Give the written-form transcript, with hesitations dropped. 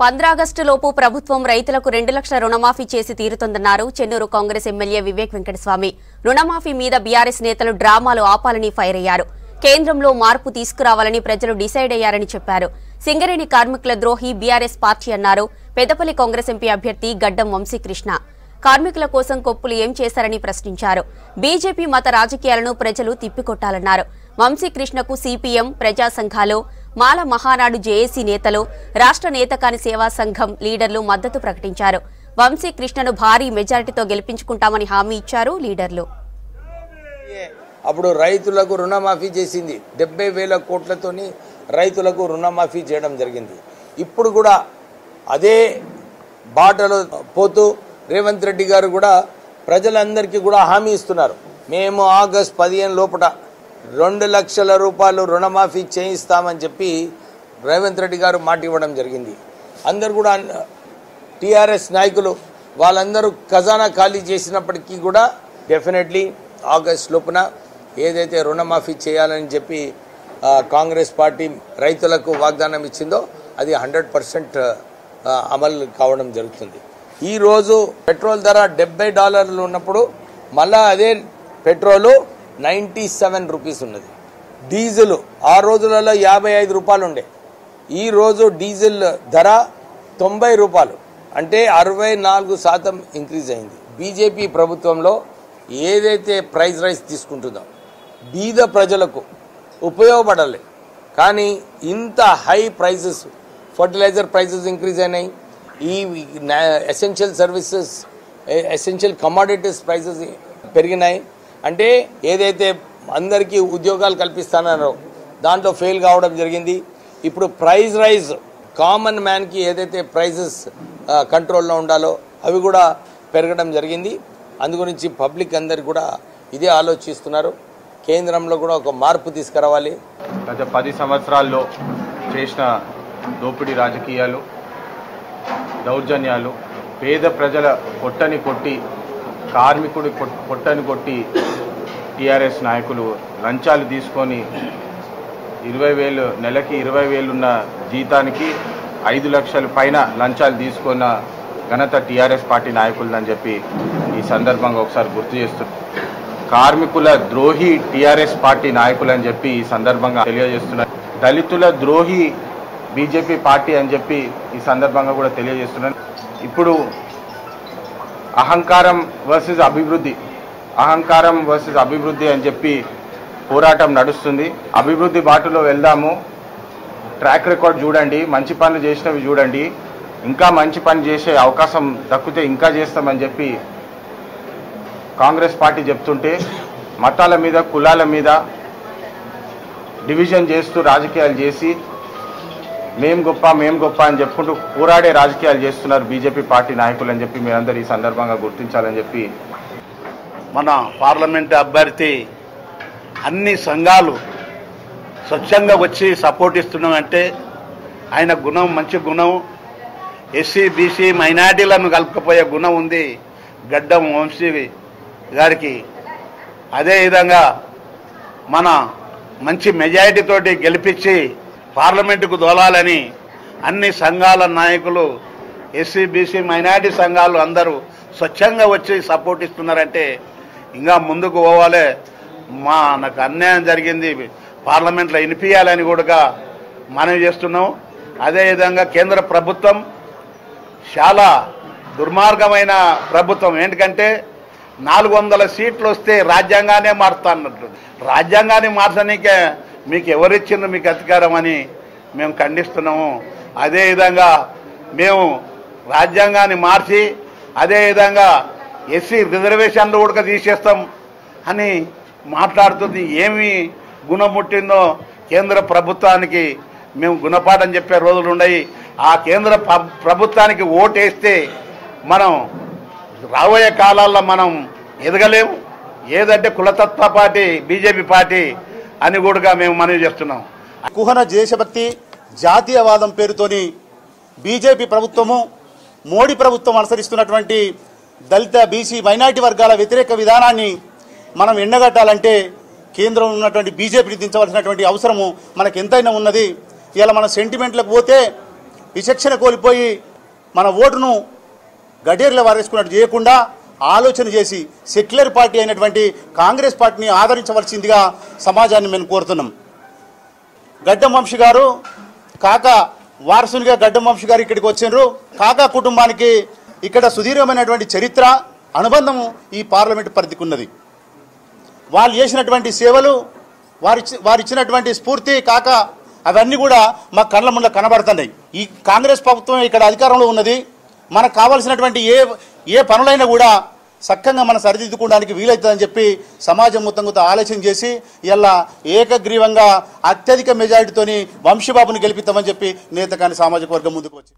15 ఆగస్టులోపు ప్రభుత్వం రైతులకు 2 లక్షల రుణమాఫీ చేసి తీరుతుందన్నారు చెన్నూరు కాంగ్రెస్ ఎమ్మెల్యే వివేక్ వెంకటస్వామి. రుణమాఫీ మీద బీఆర్ఎస్ నేతలు డ్రామాలు ఆపాలని ఫైర్ అయ్యారు. కేంద్రంలో మార్పు తీసుకురావాలని ప్రజలు డిసైడ్ అయ్యారని చెప్పారు. సింగరేణి కార్మికుల ద్రోహి బీఆర్ఎస్ పార్టీ అన్నారు. పెద్దపల్లి కాంగ్రెస్ ఎంపీ అభ్యర్థి గడ్డం వంశీకృష్ణ కార్మికుల కోసం కొప్పులు ఏం చేశారని ప్రశ్నించారు. బీజేపీ మత రాజకీయాలను ప్రజలు తిప్పికొట్టాలన్నారు. వంశీకృష్ణకు సిపిఎం, ప్రజా సంఘాలు, మాల మహానాడు జేఏసీ నేతలు, రాష్ట్ర నేతకాని సేవా సంఘం లీడర్లు మద్దతు ప్రకటించారు. వంశీకృష్ణను భారీ మెజారిటీతో గెలిపించుకుంటామని హామీ ఇచ్చారు లీడర్లు. అప్పుడు రైతులకు రుణమాఫీ చేసింది. 70,000 కోట్లతోని రైతులకు రుణమాఫీ చేయడం జరిగింది. ఇప్పుడు కూడా అదే బాటలో పోతూ రేవంత్ రెడ్డి గారు కూడా ప్రజలందరికీ కూడా హామీ ఇస్తున్నారు. మేము ఆగస్టు 15 లోపల 2 లక్షల రూపాయలు రుణమాఫీ చేయిస్తామని చెప్పి రేవంత్ రెడ్డి గారు మాట ఇవ్వడం జరిగింది. అందరు కూడా టీఆర్ఎస్ నాయకులు వాళ్ళందరూ ఖజానా ఖాళీ చేసినప్పటికీ కూడా డెఫినెట్లీ ఆగస్టు లోపున ఏదైతే రుణమాఫీ చేయాలని చెప్పి కాంగ్రెస్ పార్టీ రైతులకు వాగ్దానం ఇచ్చిందో అది 100% అమలు కావడం జరుగుతుంది. ఈరోజు పెట్రోల్ ధర $70 ఉన్నప్పుడు మళ్ళా అదే పెట్రోలు 97 రూపీస్ ఉన్నది. డీజిల్ ఆ రోజులలో 55 రూపాయలు ఉండే. ఈరోజు డీజిల్ ధర 90 రూపాయలు, అంటే 64% ఇంక్రీజ్ అయింది. బీజేపీ ప్రభుత్వంలో ఏదైతే ప్రైస్ రైస్ తీసుకుంటుందో బీద ప్రజలకు ఉపయోగపడాలి. కానీ ఇంత high prices, fertiliser prices increase అయినాయి. ఈ essential services, essential commodities prices పెరిగినాయి. అంటే ఏదైతే అందరికీ ఉద్యోగాలు కల్పిస్తానో దాంట్లో ఫెయిల్ కావడం జరిగింది. ఇప్పుడు ప్రైస్ రైజ్ కామన్ మ్యాన్కి ఏదైతే ప్రైజెస్ కంట్రోల్లో ఉండాలో అవి కూడా పెరగడం జరిగింది. అందుగురించి పబ్లిక్ అందరు కూడా ఇదే ఆలోచిస్తున్నారు. కేంద్రంలో కూడా ఒక మార్పు తీసుకురావాలి. గత 10 సంవత్సరాల్లో చేసిన దోపిడీ రాజకీయాలు, దౌర్జన్యాలు, పేద ప్రజల పొట్టని కొట్టి, కార్మికుడి పొట్టని కొట్టి టీఆర్ఎస్ నాయకులు లంచాలు తీసుకొని 20,000 నెలకి 20,000 ఉన్న జీతానికి 5 లక్షల పైన లంచాలు తీసుకున్న ఘనత టీఆర్ఎస్ పార్టీ నాయకులని చెప్పి ఈ సందర్భంగా ఒకసారి గుర్తు చేస్తున్నారు. కార్మికుల ద్రోహి టీఆర్ఎస్ పార్టీ నాయకులని చెప్పి ఈ సందర్భంగా తెలియజేస్తున్నారు. దళితుల ద్రోహి బీజేపీ పార్టీ అని చెప్పి ఈ సందర్భంగా కూడా తెలియజేస్తున్నారు. ఇప్పుడు అహంకారం వర్సెస్ అభివృద్ధి, అహంకారం వర్సెస్ అభివృద్ధి అని చెప్పి పోరాటం నడుస్తుంది. అభివృద్ధి బాటలో వెళ్దాము. ట్రాక్ రికార్డ్ చూడండి, మంచి పనులు చేసినవి చూడండి, ఇంకా మంచి పని చేసే అవకాశం దక్కితే ఇంకా చేస్తామని చెప్పి కాంగ్రెస్ పార్టీ చెప్తుంటే మతాల మీద, కులాల మీద డివిజన్ చేస్తూ రాజకీయాలు చేసి మేం గొప్ప అని చెప్పుకుంటూ పోరాడే రాజకీయాలు చేస్తున్నారు బీజేపీ పార్టీ నాయకులు అని చెప్పి మీరందరూ ఈ సందర్భంగా గుర్తించాలని చెప్పి. మన పార్లమెంట్ అభ్యర్థి అన్ని సంఘాలు స్వచ్ఛంగా వచ్చి సపోర్ట్ ఇస్తున్నామంటే ఆయన గుణం మంచి గుణం. ఎస్సీ, బీసీ, మైనార్టీలను కలుపుకపోయే గుణం ఉంది గడ్డం వంశీ గారికి. అదేవిధంగా మన మంచి మెజారిటీతోటి గెలిపించి పార్లమెంటుకు దోలాలని అన్ని సంఘాల నాయకులు, ఎస్సీ, బీసీ, మైనార్టీ సంఘాలు అందరూ స్వచ్ఛంగా వచ్చి సపోర్ట్ ఇస్తున్నారంటే ఇంకా ముందుకు పోవాలి. నాకు అన్యాయం జరిగింది, పార్లమెంట్లో వినిపించాలని కూడా మనవి చేస్తున్నాం. అదేవిధంగా కేంద్ర ప్రభుత్వం చాలా దుర్మార్గమైన ప్రభుత్వం. ఎందుకంటే 400 సీట్లు వస్తే రాజ్యాంగానే మారుతా అన్నట్టు. రాజ్యాంగాన్ని మార్చడానికే మీకు ఎవరిచ్చిండ్రు మీకు అధికారం అని మేము ఖండిస్తున్నాము. అదేవిధంగా మేము రాజ్యాంగాన్ని మార్చి అదేవిధంగా ఎస్సీ రిజర్వేషన్లు కూడా తీసేస్తాం అని మాట్లాడుతుంది. ఏమి గుణం పుట్టిందో కేంద్ర ప్రభుత్వానికి మేము గుణపాఠం చెప్పే రోజులు ఉన్నాయి. ఆ కేంద్ర ప్రభుత్వానికి ఓటేస్తే మనం రాబోయే కాలాల్లో మనం ఎదగలేము. ఏదంటే కులతత్వ పార్టీ బీజేపీ పార్టీ అని కూడా మేము మనవి చేస్తున్నాం. కుహన దేశభక్తి, జాతీయవాదం పేరుతోని బీజేపీ ప్రభుత్వము, మోడీ ప్రభుత్వం అనుసరిస్తున్నటువంటి దళిత, బీసీ, మైనార్టీ వర్గాల వ్యతిరేక విధానాన్ని మనం ఎండగట్టాలంటే కేంద్రంలో ఉన్నటువంటి బీజేపీని దించవలసినటువంటి అవసరము మనకు ఎంతైనా ఉన్నది. ఇలా మన సెంటిమెంట్లకు పోతే విచక్షణ కోల్పోయి మన ఓటును గడేర్ల వారేసుకున్నట్టు చేయకుండా ఆలోచన చేసి సెక్యులర్ పార్టీ అయినటువంటి కాంగ్రెస్ పార్టీని ఆదరించవలసిందిగా సమాజాన్ని మేము కోరుతున్నాం. గడ్డం వంశీ గారు కాకా వారసునిగా గడ్డం వంశీ గారు ఇక్కడికి వచ్చిండ్రు. కాకా కుటుంబానికి ఇక్కడ సుదీర్ఘమైనటువంటి చరిత్ర అనుబంధం ఈ పార్లమెంటు పరిధికి ఉన్నది. వాళ్ళు చేసినటువంటి సేవలు, వారిచ్చినటువంటి స్ఫూర్తి కాక అవన్నీ కూడా మా కళ్ళ ముందు కనబడుతున్నాయి. ఈ కాంగ్రెస్ ప్రభుత్వం ఇక్కడ అధికారంలో ఉన్నది. మనకు కావాల్సినటువంటి ఏ పనులైనా కూడా సక్కంగా మనం సరిదిద్దుకోవడానికి వీలవుతుందని చెప్పి సమాజం మొత్తం ఆలోచన చేసి ఇలా ఏకగ్రీవంగా అత్యధిక మెజారిటీతోని వంశీబాబుని గెలిపిస్తామని చెప్పి నేతకాని సామాజిక వర్గం ముందుకు వచ్చింది.